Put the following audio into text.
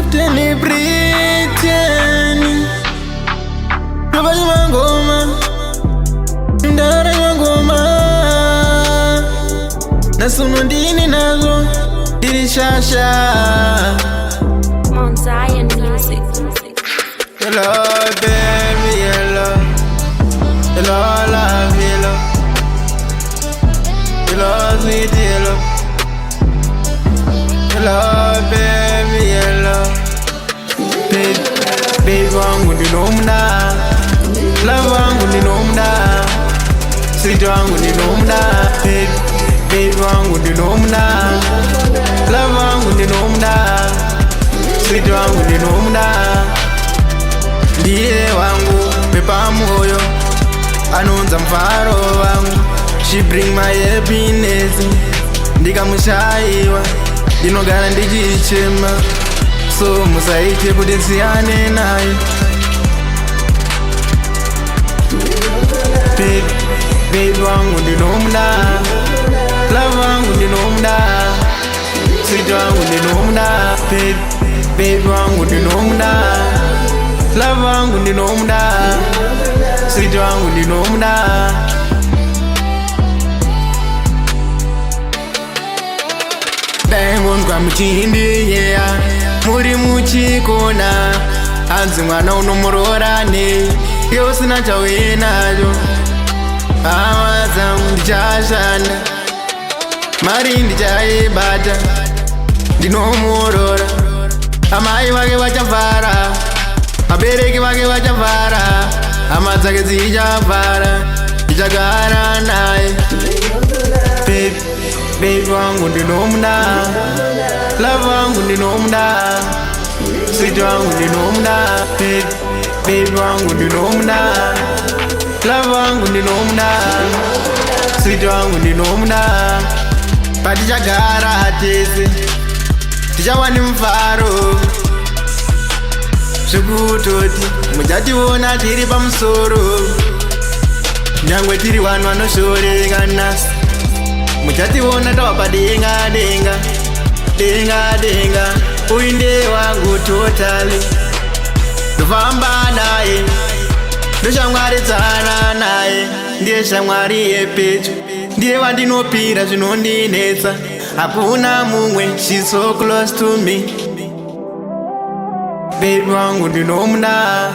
Captain Britain Nobody mangoma Ndara mangoma Nasuno ndini nazo Dirishasha Mount Zion Music. Hello baby, hello Hello love, hello Hello sweet, hello Hello baby, hello Baby wangu ndinomda Love wangu ndinomda Sweet wangu ndinomda Baby wangu ndinomda Love wangu ndinomda Sweet wangu ndinomda Ndiye wangu pepa moyo Anonza mfaro wangu She bring my happiness Ndikamushaiwa Ndinogara ndichichema So musaite kuti nsiyane naye Baby wangu ndinomda Love wangu ndinomda Sweet wangu ndinomda Baby wangu ndinomda Love wangu ndinomda Sweet wangu ndinomda Diamond kwa mchindi yeah Muri muchikona Anzi mwana unomurorane Yo sina chawe najo Awaza ndichashanda Mari ndichaibata Ndinomurora Amai wake wachavara Abereki wake wachavara Hama dzake dzichavara Ndichagara naye Baby wangu ndinomda Love wangu ndinomda Sweet wangu ndinomda Baby wangu ndinomda Love wangu ndinomda Sweet wangu ndinomda Patichagara tese Tichawani mfaro Zvekutoti muchationa tiri pamusoro Nyangwe tiri vanhu vanoshoreka nhasi Muchationa tawapadenga denga Denga denga Uyu ndiye wangu totally Ndofamba naye Ndoshamwaridzana naye Ndiye shamwari yepedyo Ndiye vandinopira zvinondinetsa Hakuna mumwe She's so close to me Baby wangu ndinomda